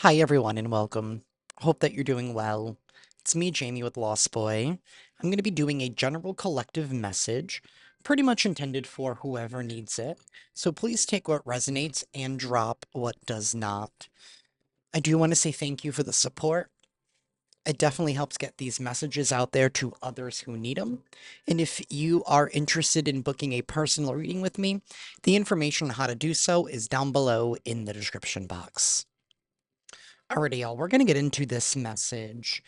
Hi, everyone, and welcome. Hope that you're doing well. It's me, Jamie, with Lost Boy. I'm going to be doing a general collective message, pretty much intended for whoever needs it. So please take what resonates and drop what does not. I do want to say thank you for the support. It definitely helps get these messages out there to others who need them. And if you are interested in booking a personal reading with me, the information on how to do so is down below in the description box. Alrighty, y'all, we're gonna get into this message.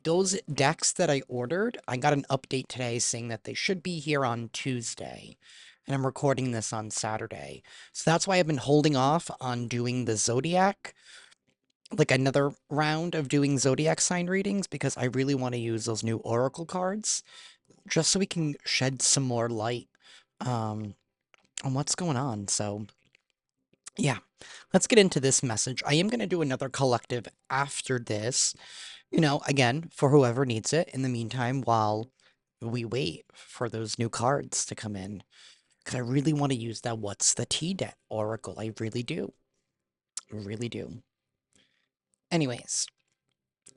Those decks that I ordered, I got an update today saying that they should be here on Tuesday. And I'm recording this on Saturday. So that's why I've been holding off on doing the Zodiac, like another round of doing Zodiac sign readings, because I really want to use those new Oracle cards, just so we can shed some more light um, on what's going on. So yeah, let's get into this message. I am going to do another collective after this, again, for whoever needs it in the meantime while we wait for those new cards to come in. Because I really want to use that What's the Tea deck Oracle. I really do. Really do. Anyways,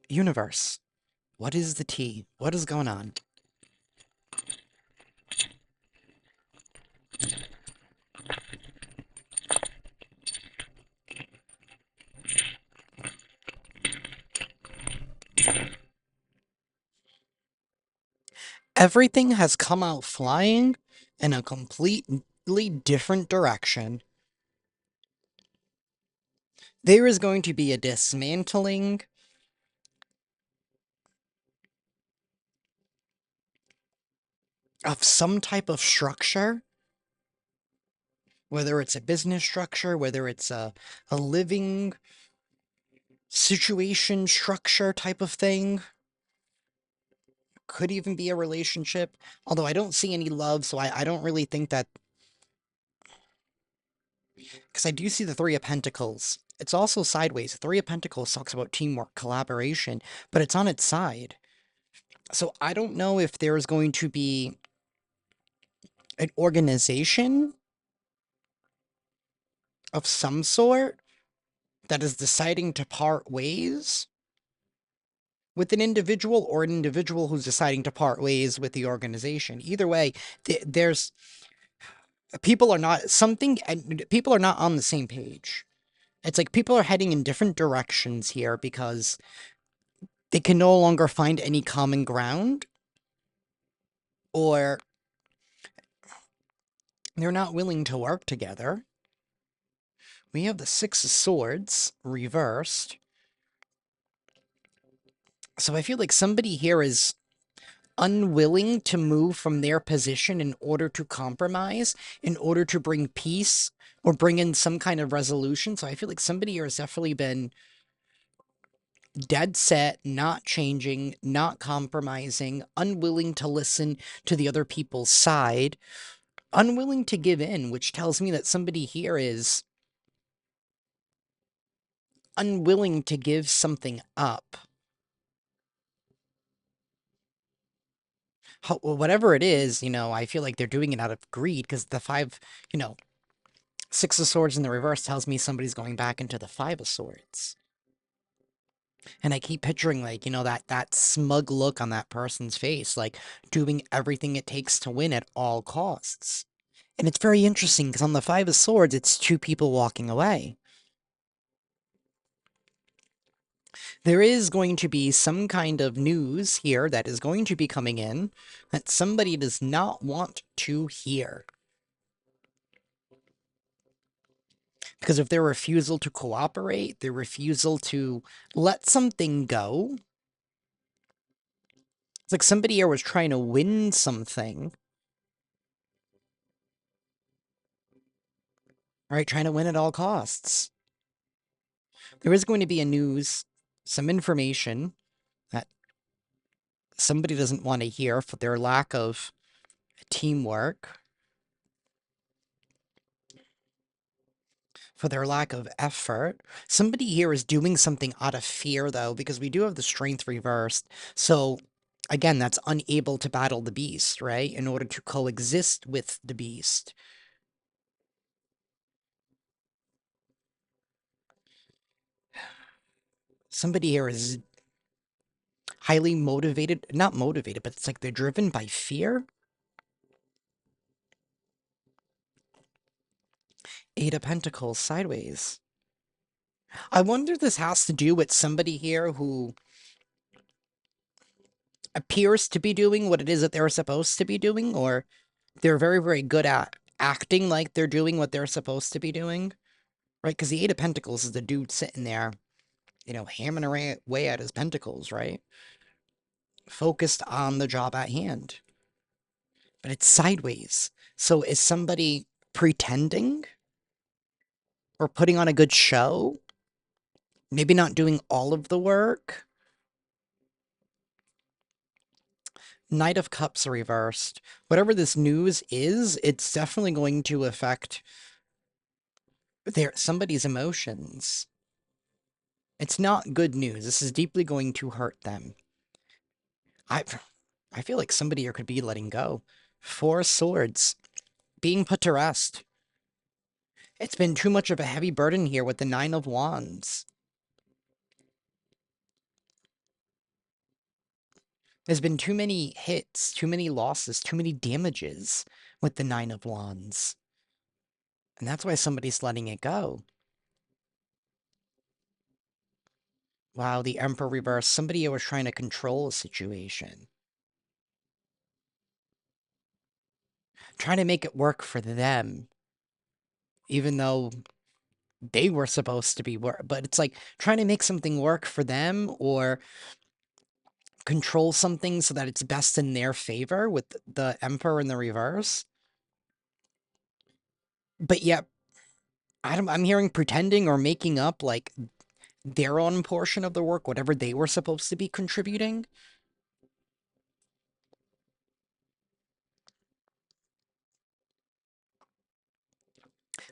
universe. What is the tea? What is going on? Everything has come out flying in a completely different direction. There is going to be a dismantling of some type of structure, whether it's a business structure, whether it's a living situation structure type of thing. Could even be a relationship, although I don't see any love, so I don't really think that, because I do see the Three of Pentacles. It's also sideways. The Three of Pentacles talks about teamwork, collaboration, but it's on its side. So I don't know if there's going to be an organization of some sort that is deciding to part ways with an individual, or an individual who's deciding to part ways with the organization. Either way, there's people are not something, and people are not on the same page. It's like people are heading in different directions here because they can no longer find any common ground, or they're not willing to work together. We have the Six of Swords reversed. So I feel like somebody here is unwilling to move from their position in order to compromise, in order to bring peace or bring in some kind of resolution. So I feel like somebody here has definitely been dead set, not changing, not compromising, unwilling to listen to the other people's side, unwilling to give in, which tells me that somebody here is unwilling to give something up. Whatever it is, I feel like they're doing it out of greed, because the five, Six of Swords in the reverse tells me somebody's going back into the Five of Swords. And I keep picturing, like, that smug look on that person's face, like doing everything it takes to win at all costs. And it's very interesting because on the Five of Swords, it's two people walking away. There is going to be some kind of news here that is going to be coming in that somebody does not want to hear. Because of their refusal to cooperate, their refusal to let something go. It's like somebody here was trying to win something. Right? Trying to win at all costs. There is going to be a news, some information that somebody doesn't want to hear for their lack of teamwork, for their lack of effort. Somebody here is doing something out of fear, though, because we do have the strength reversed. So, again, that's unable to battle the beast, right? In order to coexist with the beast. Somebody here is highly motivated, not motivated, but it's like they're driven by fear. Eight of Pentacles sideways. I wonder if this has to do with somebody here who appears to be doing what it is that they're supposed to be doing, or they're very, very good at acting like they're doing what they're supposed to be doing, right? Because the Eight of Pentacles is the dude sitting there, hammering away at his pentacles, right? Focused on the job at hand. But it's sideways. So is somebody pretending or putting on a good show? Maybe not doing all of the work? Knight of Cups reversed. Whatever this news is, it's definitely going to affect somebody's emotions. It's not good news. This is deeply going to hurt them. I I feel like somebody here could be letting go. Four Swords. Being put to rest. It's been too much of a heavy burden here with the Nine of Wands. There's been too many hits, too many losses, too many damages with the Nine of Wands. And that's why somebody's letting it go. Wow, the Emperor reversed. Somebody was trying to control a situation. Trying to make it work for them. Even though they were supposed to be work. But it's like trying to make something work for them or control something so that it's best in their favor with the Emperor in the reverse. But yet, I'm hearing pretending or making up like their own portion of the work, whatever they were supposed to be contributing.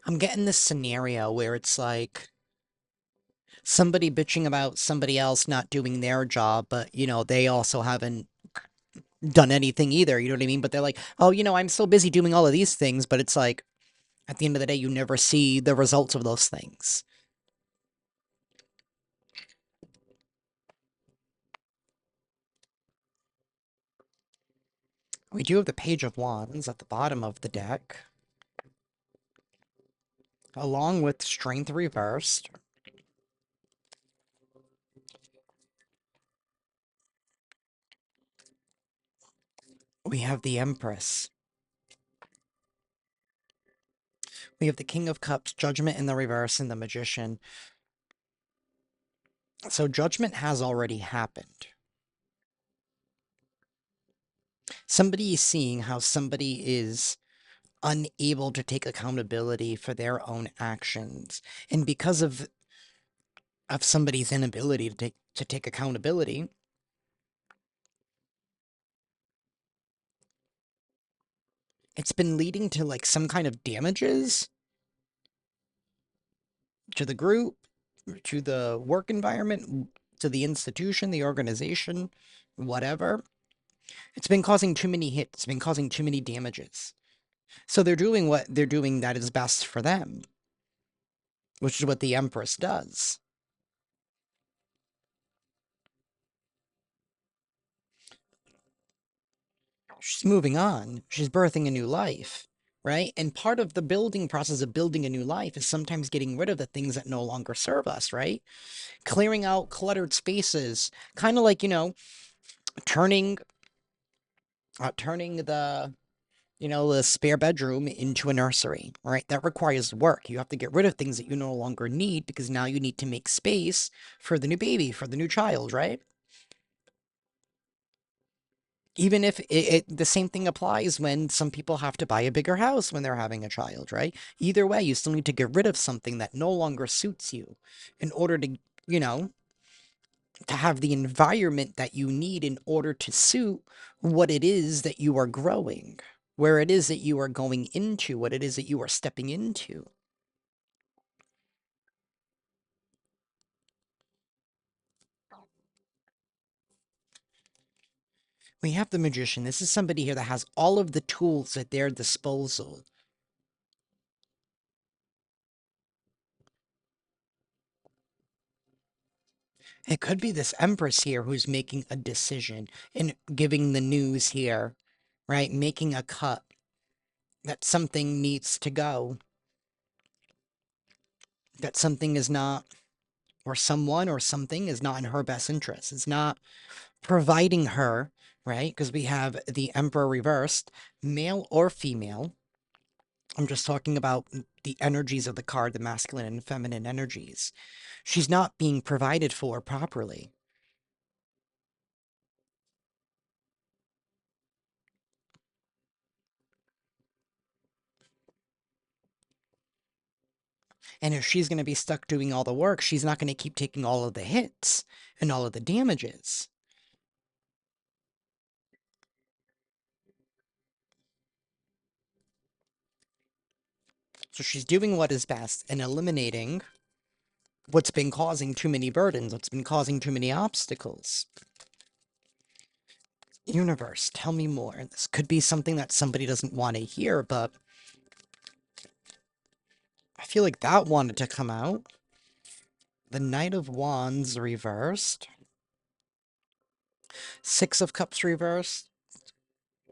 I'm getting this scenario where it's like somebody bitching about somebody else not doing their job, but they also haven't done anything either. You know what I mean? But they're like, oh, I'm so busy doing all of these things, but it's like at the end of the day, you never see the results of those things. We do have the Page of Wands at the bottom of the deck, along with Strength reversed. We have the Empress. We have the King of Cups, Judgment in the reverse, and the Magician. So Judgment has already happened. Somebody is seeing how somebody is unable to take accountability for their own actions. And because of somebody's inability to take accountability, it's been leading to like some kind of damages to the group, to the work environment, to the institution, the organization, whatever. It's been causing too many hits, it's been causing too many damages. So they're doing what they're doing that is best for them, which is what the Empress does. She's moving on. She's birthing a new life, right? And part of the building process of building a new life is sometimes getting rid of the things that no longer serve us, right? Clearing out cluttered spaces, kind of like, turning turning the spare bedroom into a nursery, right? That requires work. You have to get rid of things that you no longer need because now you need to make space for the new baby, for the new child, right? Even if the same thing applies when some people have to buy a bigger house when they're having a child, right? Either way, you still need to get rid of something that no longer suits you in order to, you know, to have the environment that you need in order to suit what it is that you are growing, where it is that you are going into, what it is that you are stepping into. We have the Magician. This is somebody here that has all of the tools at their disposal. It could be this Empress here who's making a decision and giving the news here, right? Making a cut that something needs to go, that something is not, or someone or something is not in her best interest. It's not providing her, right? Because we have the Emperor reversed, male or female. I'm just talking about the energies of the card, the masculine and feminine energies. She's not being provided for properly. And if she's going to be stuck doing all the work, she's not going to keep taking all of the hits and all of the damages. So she's doing what is best and eliminating what's been causing too many burdens, what's been causing too many obstacles. Universe, tell me more. This could be something that somebody doesn't want to hear, but I feel like that wanted to come out. The Knight of Wands reversed. Six of Cups reversed.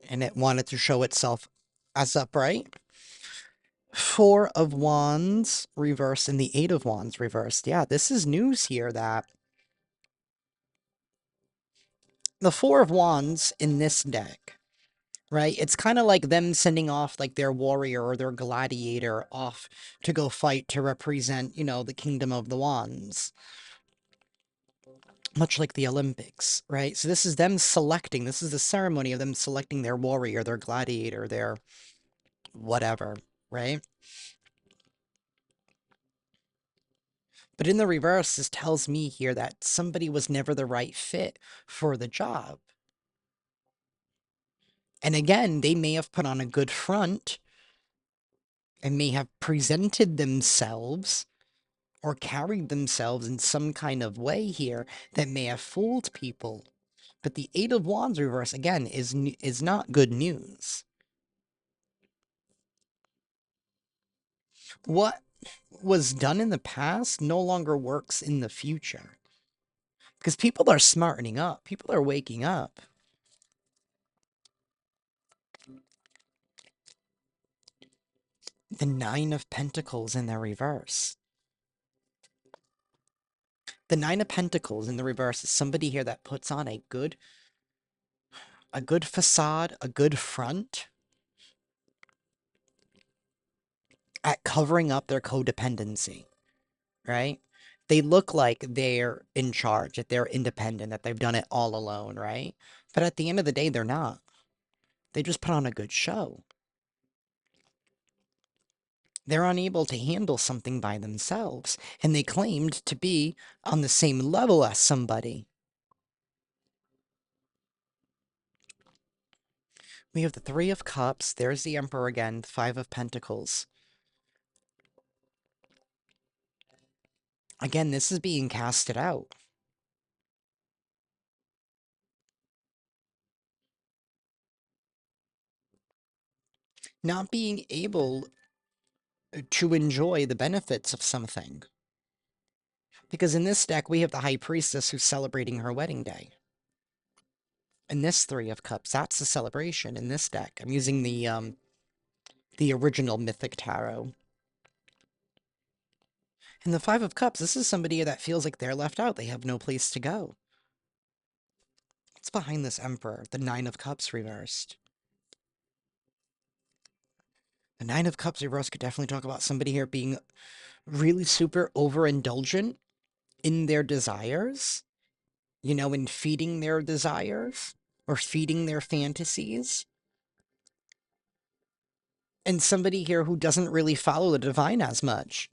And it wanted to show itself as upright. Four of Wands reversed and the Eight of Wands reversed. Yeah, this is news here that the Four of Wands in this deck, right? It's kind of like them sending off like their warrior or their gladiator off to go fight to represent, the Kingdom of the Wands. Much like the Olympics, right? So this is them selecting, this is the ceremony of them selecting their warrior, their gladiator, their whatever, right? But in the reverse, this tells me here that somebody was never the right fit for the job. And again, they may have put on a good front and may have presented themselves or carried themselves in some kind of way here that may have fooled people. But the Eight of Wands reverse, again, is not good news. What was done in the past no longer works in the future. Because people are smartening up. People are waking up. The Nine of Pentacles in the reverse. The Nine of Pentacles in the reverse is somebody here that puts on a good facade, a good front at covering up their codependency, right? They look like they're in charge, that they're independent, that they've done it all alone, right? But at the end of the day, they're not. They just put on a good show. They're unable to handle something by themselves, and they claimed to be on the same level as somebody. We have the Three of Cups, there's the Emperor again, the Five of Pentacles. Again, this is being casted out. Not being able to enjoy the benefits of something. Because in this deck, we have the High Priestess who's celebrating her wedding day. In this Three of Cups, that's the celebration in this deck. I'm using the original Mythic Tarot. In the Five of Cups, this is somebody that feels like they're left out. They have no place to go. What's behind this Emperor? The Nine of Cups reversed. The Nine of Cups reversed could definitely talk about somebody here being really super overindulgent in their desires, in feeding their desires or feeding their fantasies. And somebody here who doesn't really follow the divine as much.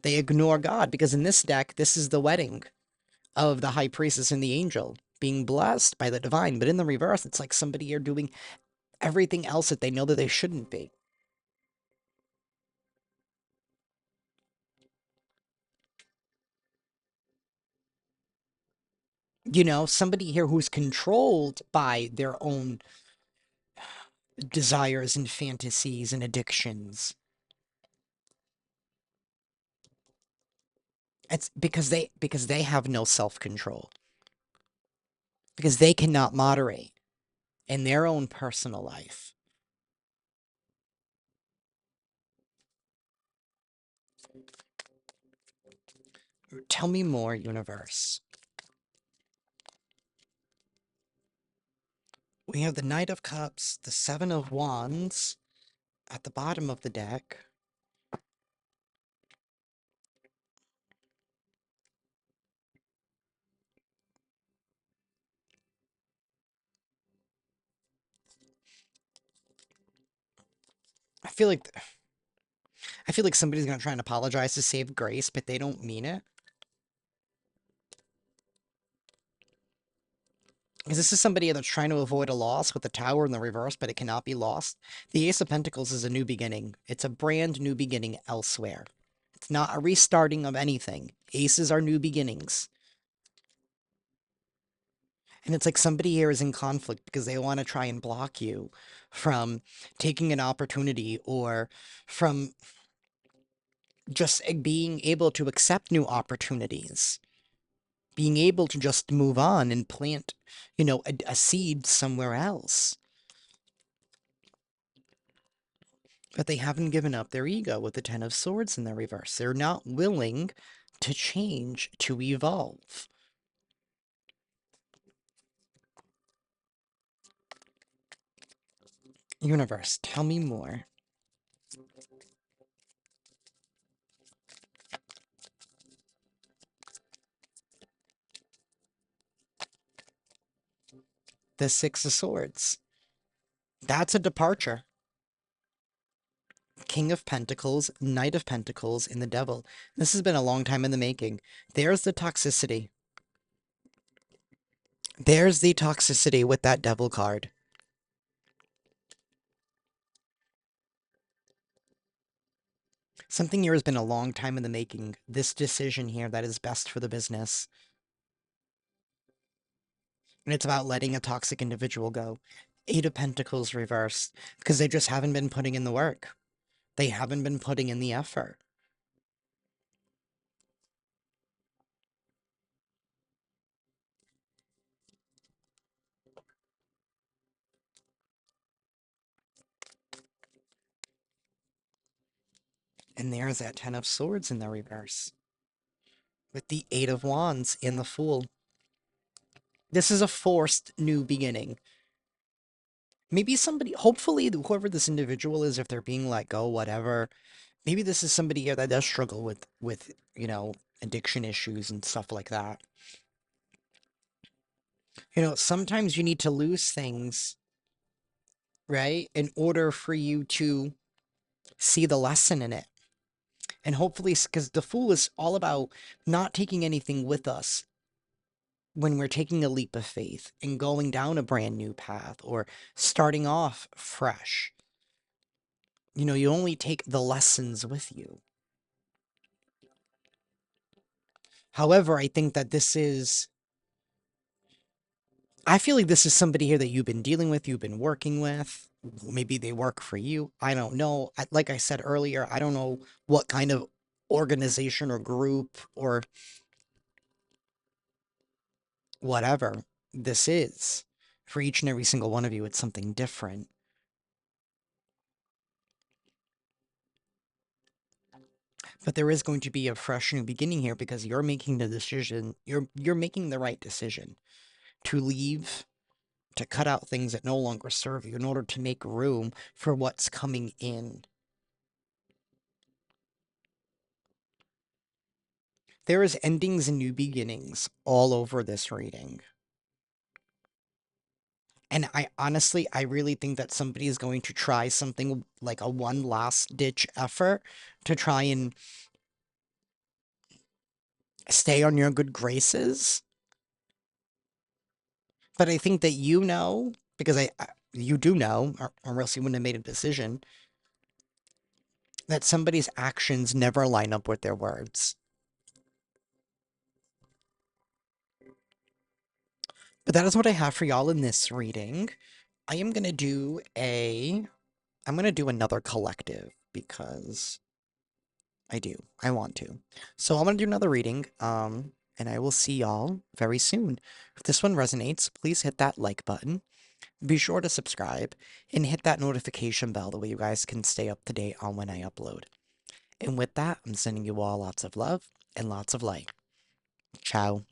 They ignore God because in this deck, this is the wedding of the high priestess and the angel being blessed by the divine. But in the reverse, it's like somebody here doing everything else that they know that they shouldn't be. Somebody here who's controlled by their own desires and fantasies and addictions. It's because they have no self-control. Because they cannot moderate in their own personal life. Tell me more, universe. We have the Knight of Cups, the Seven of Wands at the bottom of the deck. I feel like I feel like somebody's gonna try and apologize to save grace, but they don't mean it. Because this is somebody that's trying to avoid a loss with the Tower in the reverse, but it cannot be lost. The Ace of Pentacles is a new beginning. It's a brand new beginning elsewhere. It's not a restarting of anything. Aces are new beginnings. And it's like somebody here is in conflict because they want to try and block you from taking an opportunity or from just being able to accept new opportunities, being able to just move on and plant, a seed somewhere else. But they haven't given up their ego with the Ten of Swords in the reverse. They're not willing to change, to evolve. Universe, tell me more. The Six of Swords. That's a departure. King of Pentacles, Knight of Pentacles, and the Devil. This has been a long time in the making. There's the toxicity. There's the toxicity with that Devil card. Something here has been a long time in the making. This decision here that is best for the business. And it's about letting a toxic individual go. Eight of Pentacles reversed. Because they just haven't been putting in the work. They haven't been putting in the effort. And there's that Ten of Swords in the reverse. With the Eight of Wands and the Fool. This is a forced new beginning. Maybe somebody, hopefully, whoever this individual is, if they're being let go, whatever, maybe this is somebody here that does struggle with, addiction issues and stuff like that. Sometimes you need to lose things, right, in order for you to see the lesson in it. And hopefully, because the Fool is all about not taking anything with us when we're taking a leap of faith and going down a brand new path or starting off fresh. You only take the lessons with you. However, I think that I feel like this is somebody here that you've been dealing with, you've been working with. Maybe they work for you. I don't know. Like I said earlier, I don't know what kind of organization or group or whatever this is. For each and every single one of you, it's something different. But there is going to be a fresh new beginning here because you're making the decision. You're making the right decision to leave, to cut out things that no longer serve you in order to make room for what's coming in. There is endings and new beginnings all over this reading. And I really think that somebody is going to try something like a one last ditch effort to try and stay on your good graces. But I think that because you do know, or else you wouldn't have made a decision, that somebody's actions never line up with their words. But that is what I have for y'all in this reading. I am gonna do I'm gonna do another collective because I do. I want to. So I'm gonna do another reading, and I will see y'all very soon. If this one resonates, please hit that like button. Be sure to subscribe and hit that notification bell the way you guys can stay up to date on when I upload. And with that, I'm sending you all lots of love and lots of light. Ciao.